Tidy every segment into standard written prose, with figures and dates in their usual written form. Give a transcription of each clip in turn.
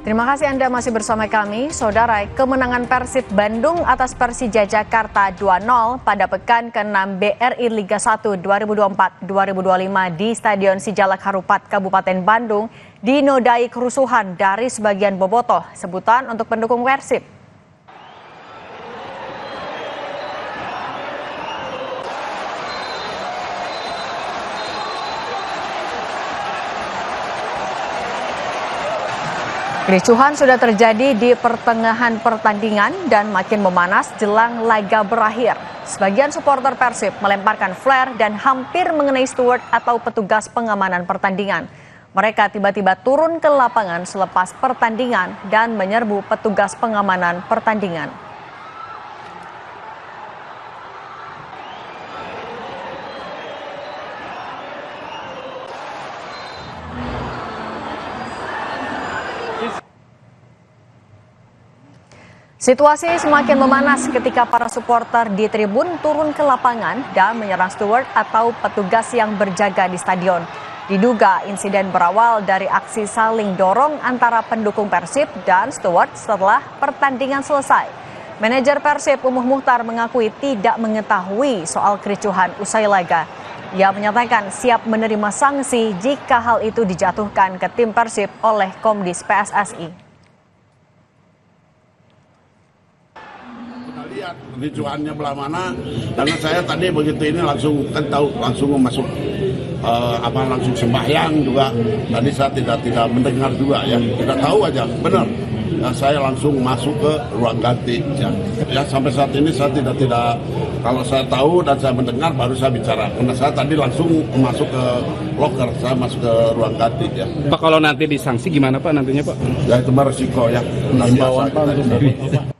Terima kasih Anda masih bersama kami. Saudara, kemenangan Persib Bandung atas Persija Jakarta 2-0 pada pekan ke-6 BRI Liga 1 2024-2025 di Stadion Sijalak Harupat, Kabupaten Bandung dinodai kerusuhan dari sebagian bobotoh, sebutan untuk pendukung Persib. Kericuhan sudah terjadi di pertengahan pertandingan dan makin memanas jelang laga berakhir. Sebagian supporter Persib melemparkan flare dan hampir mengenai steward atau petugas pengamanan pertandingan. Mereka tiba-tiba turun ke lapangan selepas pertandingan dan menyerbu petugas pengamanan pertandingan. Situasi semakin memanas ketika para supporter di tribun turun ke lapangan dan menyerang steward atau petugas yang berjaga di stadion. Diduga insiden berawal dari aksi saling dorong antara pendukung Persib dan steward setelah pertandingan selesai. Manajer Persib Umuh Muhtar mengakui tidak mengetahui soal kericuhan usai laga. Ia menyatakan siap menerima sanksi jika hal itu dijatuhkan ke tim Persib oleh Komdis PSSI. Lihat kericuhannya belah mana, karena saya tadi begitu ini langsung kan tahu langsung masuk langsung sembahyang juga. Tadi saya tidak mendengar juga ya, tidak tahu aja benar. Saya langsung masuk ke ruang ganti ya sampai saat ini saya tidak kalau saya tahu dan saya mendengar baru saya bicara, karena saya tadi langsung masuk ke loker, saya masuk ke ruang ganti ya. Pak, kalau nanti disanksi gimana Pak nantinya Pak? Ya itu mah resiko ya. Himbauan Pak untuk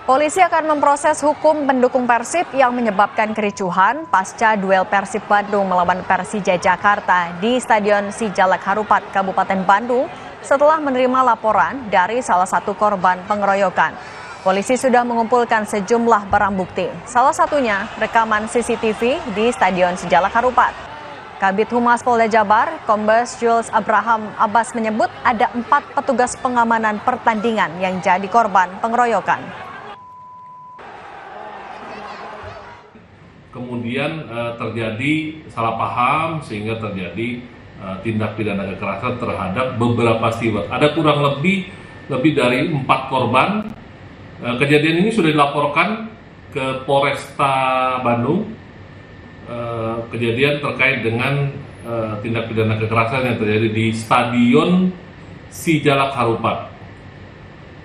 Polisi akan memproses hukum pendukung Persib yang menyebabkan kericuhan pasca duel Persib Bandung melawan Persija Jakarta di Stadion Sijalak Harupat, Kabupaten Bandung setelah menerima laporan dari salah satu korban pengeroyokan. Polisi sudah mengumpulkan sejumlah barang bukti, salah satunya rekaman CCTV di Stadion Sijalak Harupat. Kabid Humas Polda Jabar, Kombes Jules Abraham Abbas menyebut ada 4 petugas pengamanan pertandingan yang jadi korban pengeroyokan. Kemudian terjadi salah paham sehingga terjadi tindak pidana kekerasan terhadap beberapa steward. Ada kurang lebih dari 4 korban. Kejadian ini sudah dilaporkan ke Polresta Bandung. Kejadian terkait dengan tindak pidana kekerasan yang terjadi di Stadion Sijalak Harupat.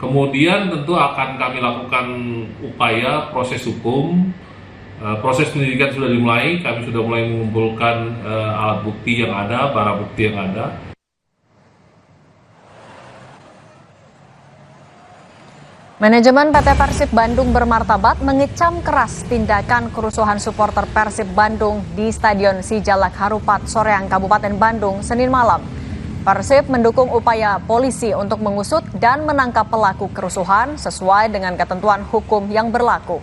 Kemudian tentu akan kami lakukan upaya proses hukum. Proses penyidikan sudah dimulai, kami sudah mulai mengumpulkan alat bukti yang ada, barang bukti yang ada. Manajemen PT Persib Bandung Bermartabat mengecam keras tindakan kerusuhan supporter Persib Bandung di Stadion Sijalak Harupat, Soreang, Kabupaten Bandung, Senin malam. Persib mendukung upaya polisi untuk mengusut dan menangkap pelaku kerusuhan sesuai dengan ketentuan hukum yang berlaku.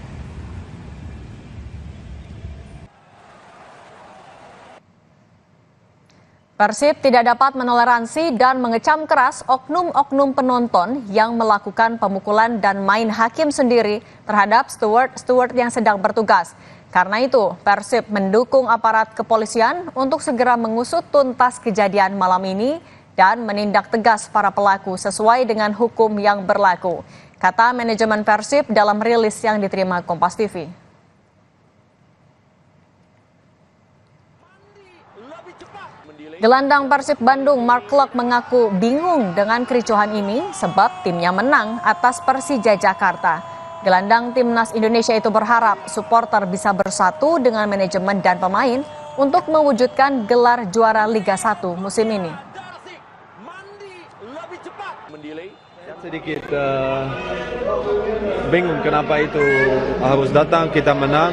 Persib tidak dapat menoleransi dan mengecam keras oknum-oknum penonton yang melakukan pemukulan dan main hakim sendiri terhadap steward yang sedang bertugas. Karena itu, Persib mendukung aparat kepolisian untuk segera mengusut tuntas kejadian malam ini dan menindak tegas para pelaku sesuai dengan hukum yang berlaku, kata manajemen Persib dalam rilis yang diterima Kompas TV. Gelandang Persib Bandung Mark Klok mengaku bingung dengan kericuhan ini sebab timnya menang atas Persija Jakarta. Gelandang timnas Indonesia itu berharap supporter bisa bersatu dengan manajemen dan pemain untuk mewujudkan gelar juara Liga 1 musim ini. Sedikit bingung kenapa itu harus datang, kita menang,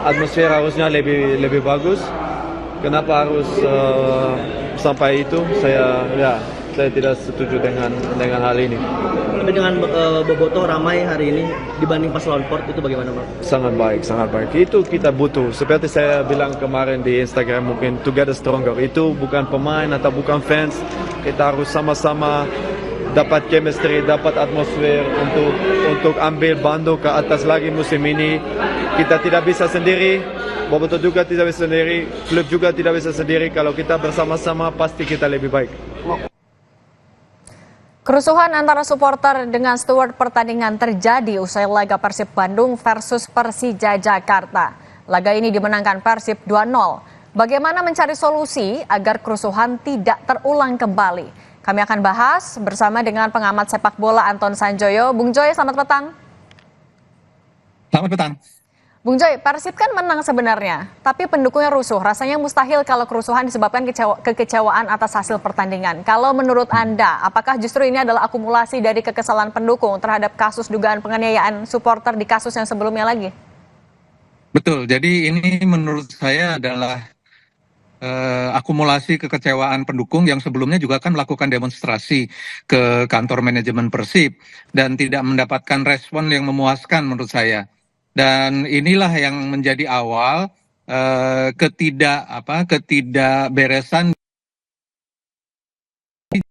atmosfer harusnya lebih bagus. Kenapa harus sampai itu? Saya saya tidak setuju dengan hal ini. Tapi dengan Bobotoh ramai hari ini dibanding pas lawan Port itu bagaimana, Bang? Sangat baik, sangat baik. Itu kita butuh. Seperti saya bilang kemarin di Instagram, mungkin together stronger. Itu bukan pemain atau bukan fans. Kita harus sama-sama dapat chemistry, dapat atmosfer untuk ambil Bandung ke atas lagi musim ini. Kita tidak bisa sendiri. Bobotoh juga tidak bisa sendiri, klub juga tidak bisa sendiri. Kalau kita bersama-sama pasti kita lebih baik. Kerusuhan antara supporter dengan steward pertandingan terjadi usai laga Persib Bandung versus Persija Jakarta. Laga ini dimenangkan Persib 2-0. Bagaimana mencari solusi agar kerusuhan tidak terulang kembali? Kami akan bahas bersama dengan pengamat sepak bola Anton Sanjoyo. Bung Joy, selamat petang. Selamat petang. Bung Joy, Persib kan menang sebenarnya, tapi pendukungnya rusuh. Rasanya mustahil kalau kerusuhan disebabkan kekecewaan atas hasil pertandingan. Kalau menurut Anda, apakah justru ini adalah akumulasi dari kekesalan pendukung terhadap kasus dugaan penganiayaan supporter di kasus yang sebelumnya lagi? Betul, jadi ini menurut saya adalah akumulasi kekecewaan pendukung yang sebelumnya juga kan melakukan demonstrasi ke kantor manajemen Persib dan tidak mendapatkan respon yang memuaskan menurut saya. Dan inilah yang menjadi awal ketidakberesan,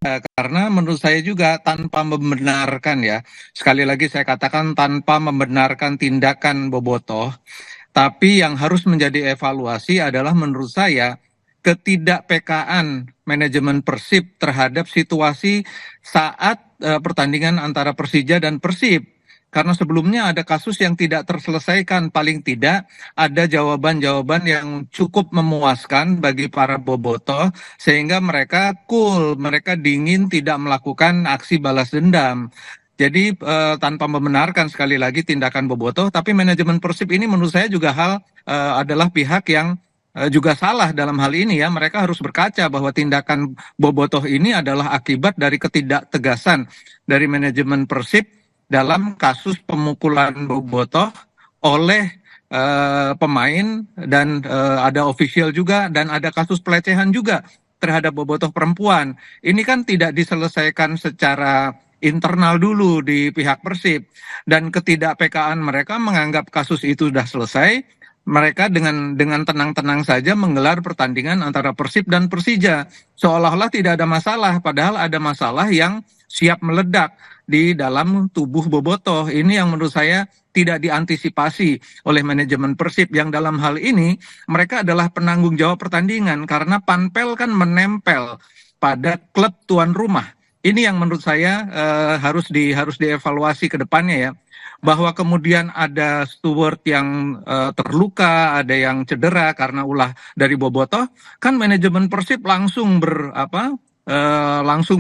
karena menurut saya juga tanpa membenarkan, ya, sekali lagi saya katakan tanpa membenarkan tindakan Bobotoh, tapi yang harus menjadi evaluasi adalah menurut saya ketidakpekaan manajemen Persib terhadap situasi saat pertandingan antara Persija dan Persib. Karena sebelumnya ada kasus yang tidak terselesaikan, paling tidak ada jawaban-jawaban yang cukup memuaskan bagi para bobotoh, sehingga mereka cool, mereka dingin, tidak melakukan aksi balas dendam. Jadi tanpa membenarkan sekali lagi tindakan bobotoh, tapi manajemen Persib ini menurut saya juga adalah pihak yang juga salah dalam hal ini, ya. Mereka harus berkaca bahwa tindakan bobotoh ini adalah akibat dari ketidaktegasan dari manajemen Persib dalam kasus pemukulan bobotoh oleh pemain dan ada official juga, dan ada kasus pelecehan juga terhadap bobotoh perempuan. Ini kan tidak diselesaikan secara internal dulu di pihak Persib, dan ketidakpekaan mereka menganggap kasus itu sudah selesai. Mereka dengan tenang-tenang saja menggelar pertandingan antara Persib dan Persija, seolah-olah tidak ada masalah, padahal ada masalah yang siap meledak di dalam tubuh bobotoh. Ini yang menurut saya tidak diantisipasi oleh manajemen Persib, yang dalam hal ini mereka adalah penanggung jawab pertandingan karena panpel kan menempel pada klub tuan rumah. Ini yang menurut saya harus dievaluasi ke depannya, ya. Bahwa kemudian ada steward yang terluka, ada yang cedera karena ulah dari bobotoh, kan manajemen Persib langsung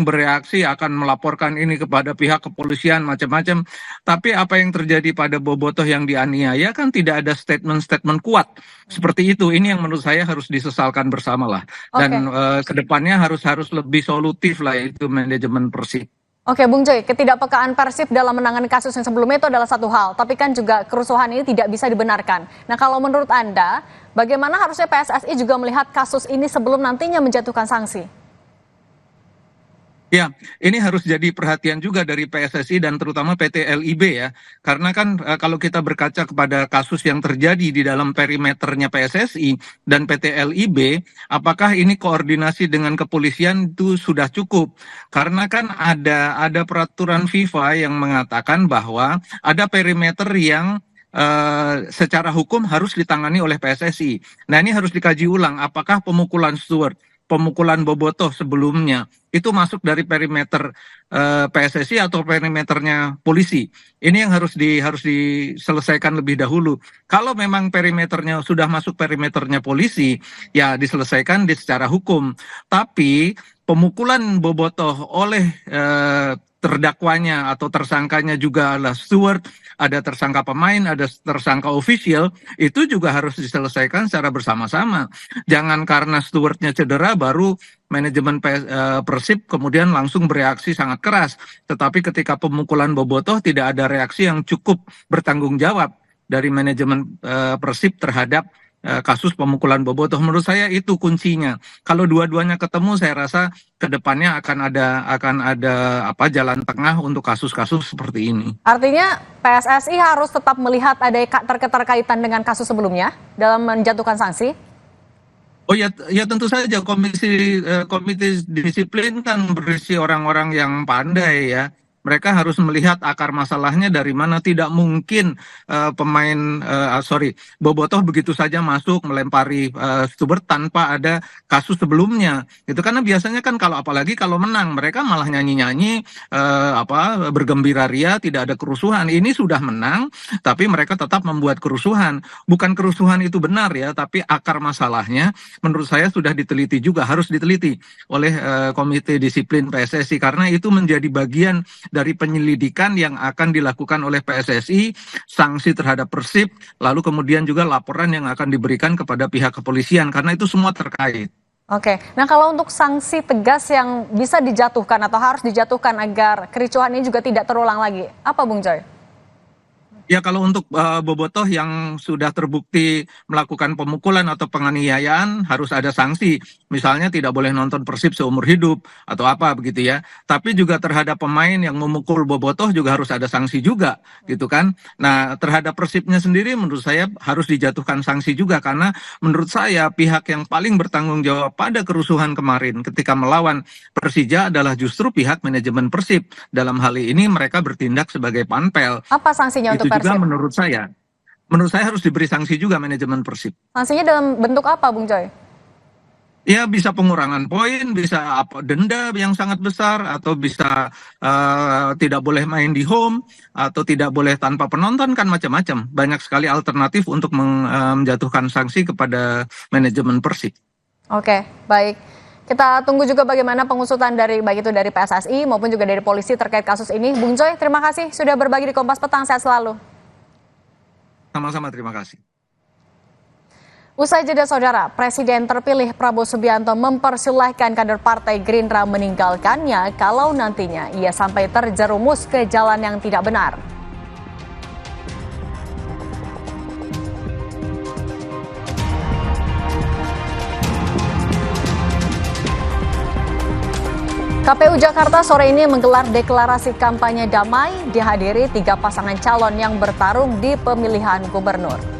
bereaksi, akan melaporkan ini kepada pihak kepolisian macam-macam. Tapi apa yang terjadi pada bobotoh yang dianiaya kan tidak ada statement-statement kuat seperti itu. Ini yang menurut saya harus disesalkan bersama lah. Dan kedepannya harus lebih solutif lah itu manajemen Persib. Oke, Bung Joy, ketidakpekaan Persib dalam menangani kasus yang sebelumnya itu adalah satu hal, tapi kan juga kerusuhan ini tidak bisa dibenarkan. Nah, kalau menurut Anda, bagaimana harusnya PSSI juga melihat kasus ini sebelum nantinya menjatuhkan sanksi? Ya, ini harus jadi perhatian juga dari PSSI dan terutama PT LIB, ya. Karena kan kalau kita berkaca kepada kasus yang terjadi di dalam perimeternya PSSI dan PT LIB, apakah ini koordinasi dengan kepolisian itu sudah cukup? Karena kan ada peraturan FIFA yang mengatakan bahwa ada perimeter yang secara hukum harus ditangani oleh PSSI. Nah, ini harus dikaji ulang, apakah pemukulan steward, pemukulan bobotoh sebelumnya itu masuk dari perimeter PSSI atau perimeternya polisi. Ini yang harus diselesaikan lebih dahulu. Kalau memang perimeternya sudah masuk perimeternya polisi, ya diselesaikan secara hukum. Tapi pemukulan bobotoh oleh terdakwanya atau tersangkanya juga adalah steward, ada tersangka pemain, ada tersangka official, itu juga harus diselesaikan secara bersama-sama. Jangan karena stewardnya cedera baru manajemen Persib kemudian langsung bereaksi sangat keras. Tetapi ketika pemukulan bobotoh tidak ada reaksi yang cukup bertanggung jawab dari manajemen Persib terhadap kasus pemukulan Bobotoh. Menurut saya itu kuncinya. Kalau dua-duanya ketemu, saya rasa kedepannya akan ada apa jalan tengah untuk kasus-kasus seperti ini. Artinya PSSI harus tetap melihat ada keterkaitan dengan kasus sebelumnya dalam menjatuhkan sanksi? Oh ya, ya tentu saja komite disiplin kan berisi orang-orang yang pandai ya. Mereka harus melihat akar masalahnya dari mana. Tidak mungkin Bobotoh begitu saja masuk melempari Stubert tanpa ada kasus sebelumnya. Itu karena biasanya kan apalagi kalau menang mereka malah nyanyi-nyanyi bergembira ria, tidak ada kerusuhan. Ini sudah menang tapi mereka tetap membuat kerusuhan. Bukan kerusuhan itu benar ya, tapi akar masalahnya menurut saya sudah diteliti juga, harus diteliti oleh komite disiplin PSSI karena itu menjadi bagian dari penyelidikan yang akan dilakukan oleh PSSI, sanksi terhadap Persib, lalu kemudian juga laporan yang akan diberikan kepada pihak kepolisian, karena itu semua terkait. Oke, nah kalau untuk sanksi tegas yang bisa dijatuhkan atau harus dijatuhkan agar kericuhan ini juga tidak terulang lagi, apa Bung Joy? Ya kalau untuk Bobotoh yang sudah terbukti melakukan pemukulan atau penganiayaan harus ada sanksi. Misalnya tidak boleh nonton Persib seumur hidup atau apa begitu ya. Tapi juga terhadap pemain yang memukul Bobotoh juga harus ada sanksi juga gitu kan. Nah terhadap Persibnya sendiri menurut saya harus dijatuhkan sanksi juga. Karena menurut saya pihak yang paling bertanggung jawab pada kerusuhan kemarin ketika melawan Persija adalah justru pihak manajemen Persib. Dalam hal ini mereka bertindak sebagai panpel. Apa sanksinya untuk Persib? Juga menurut saya harus diberi sanksi juga manajemen Persib. Sanksinya dalam bentuk apa, Bung Joy? Ya bisa pengurangan poin, bisa denda yang sangat besar, atau bisa tidak boleh main di home, atau tidak boleh tanpa penonton, kan macam-macam. Banyak sekali alternatif untuk menjatuhkan sanksi kepada manajemen Persib. Oke, baik. Kita tunggu juga bagaimana pengusutan baik itu dari PSSI maupun juga dari polisi terkait kasus ini. Bung Joy, terima kasih sudah berbagi di Kompas Petang. Sehat selalu. Sama-sama, terima kasih. Usai jeda saudara, Presiden terpilih Prabowo Subianto mempersilahkan kader Partai Gerindra meninggalkannya kalau nantinya ia sampai terjerumus ke jalan yang tidak benar. KPU Jakarta sore ini menggelar deklarasi kampanye damai dihadiri 3 pasangan calon yang bertarung di pemilihan gubernur.